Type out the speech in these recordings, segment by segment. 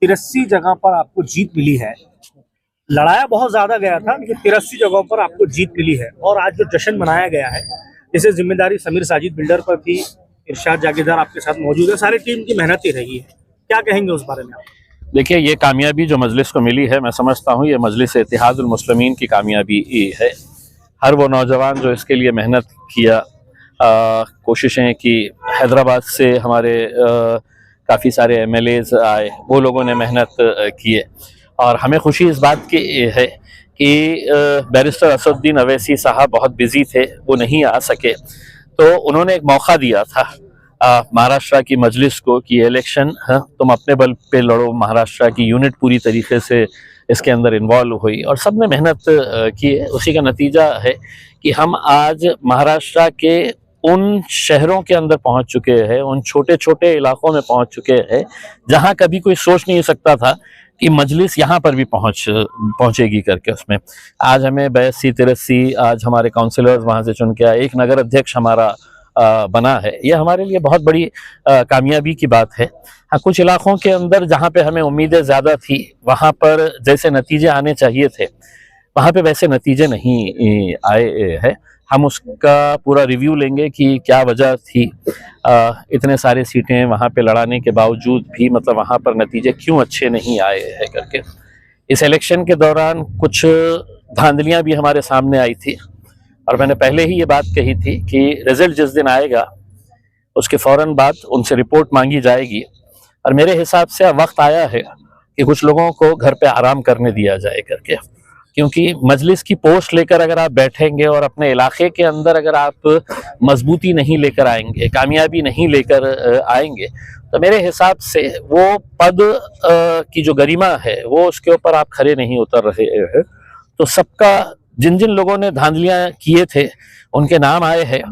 तिरस्सी जगह पर आपको जीत मिली है। लड़ाया बहुत ज्यादा गया था, लेकिन 83 जगहों पर आपको जीत मिली है। और आज जो जश्न मनाया गया है, इसे जिम्मेदारी समीर साजिद बिल्डर पर थी। इरशाद जागीरदार आपके साथ मौजूद है। सारी टीम की मेहनत ही रही है, क्या कहेंगे उस बारे में आप? देखिए, ये कामयाबी जो मजलिस को मिली है, मैं समझता हूँ ये मजलिस इत्तेहादुल मुस्लिमीन की कामयाबी है। हर वो नौजवान जो इसके लिए मेहनत किया, कोशिशें की, हैदराबाद से हमारे काफ़ी सारे MLAs आए, वो लोगों ने मेहनत किए। और हमें खुशी इस बात की है कि बैरिस्टर असदुद्दीन अवैसी साहब बहुत बिजी थे, वो नहीं आ सके, तो उन्होंने एक मौका दिया था महाराष्ट्र की मजलिस को कि इलेक्शन तुम अपने बल पे लड़ो। महाराष्ट्र की यूनिट पूरी तरीके से इसके अंदर इन्वॉल्व हुई और सब ने मेहनत की है। उसी का नतीजा है कि हम आज महाराष्ट्र के उन शहरों के अंदर पहुंच चुके हैं, उन छोटे छोटे इलाकों में पहुंच चुके हैं जहां कभी कोई सोच नहीं सकता था कि मजलिस यहाँ पर भी पहुंचेगी करके। उसमें आज हमें 82-83 आज हमारे काउंसिलर्स वहां से चुन के आए, एक नगर अध्यक्ष हमारा बना है। ये हमारे लिए बहुत बड़ी कामयाबी की बात है। हाँ, कुछ इलाकों के अंदर जहाँ पे हमें उम्मीदें ज़्यादा थी, वहाँ पर जैसे नतीजे आने चाहिए थे, वहाँ पे वैसे नतीजे नहीं आए हैं। हम उसका पूरा रिव्यू लेंगे कि क्या वजह थी इतने सारे सीटें वहाँ पे लड़ाने के बावजूद भी, मतलब वहाँ पर नतीजे क्यों अच्छे नहीं आए हैं करके। इस इलेक्शन के दौरान कुछ धांधलियाँ भी हमारे सामने आई थी और मैंने पहले ही ये बात कही थी कि रिजल्ट जिस दिन आएगा उसके फौरन बाद उनसे रिपोर्ट मांगी जाएगी। और मेरे हिसाब से अब वक्त आया है कि कुछ लोगों को घर पे आराम करने दिया जाए करके, क्योंकि मजलिस की पोस्ट लेकर अगर आप बैठेंगे और अपने इलाके के अंदर अगर आप मजबूती नहीं लेकर आएंगे, कामयाबी नहीं लेकर आएंगे, तो मेरे हिसाब से वो पद की जो गरिमा है वो उसके ऊपर आप खड़े नहीं उतर रहे हैं। तो सबका, जिन जिन लोगों ने धांधलियां किए थे उनके नाम आए हैं,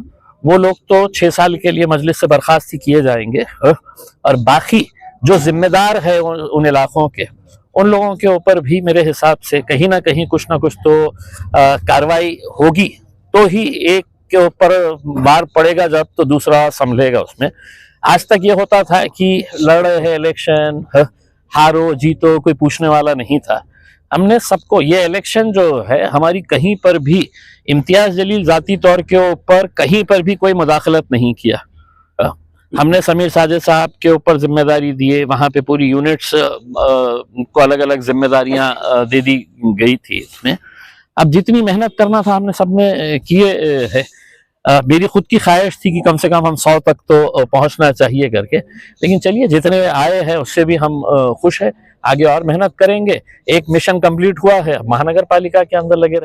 वो लोग तो 6 साल के लिए मजलिस से बर्खास्त ही किए जाएंगे और बाकी जो जिम्मेदार है उन इलाकों के, उन लोगों के ऊपर भी मेरे हिसाब से कहीं ना कहीं कुछ ना कुछ तो कार्रवाई होगी, तो ही एक के ऊपर मार पड़ेगा जब तो दूसरा संभलेगा उसमें। आज तक ये होता था कि लड़ रहे हैं इलेक्शन, हारो जीतो कोई पूछने वाला नहीं था। हमने सबको, ये इलेक्शन जो है हमारी कहीं पर भी इम्तियाज जलील जाती तौर के ऊपर कहीं पर भी कोई मुदाखलत नहीं किया। हमने समीर साजिद साहब के ऊपर जिम्मेदारी दिए, वहाँ पे पूरी यूनिट्स को अलग अलग जिम्मेदारियां दे दी गई थी। इसमें अब जितनी मेहनत करना था हमने सबने किए है। मेरी खुद की ख्वाहिश थी कि कम से कम हम 100 तक तो पहुंचना चाहिए करके, लेकिन चलिए जितने आए हैं उससे भी हम खुश हैं। आगे और मेहनत करेंगे। एक मिशन कंप्लीट हुआ है, महानगर पालिका के अंदर लगे रहे।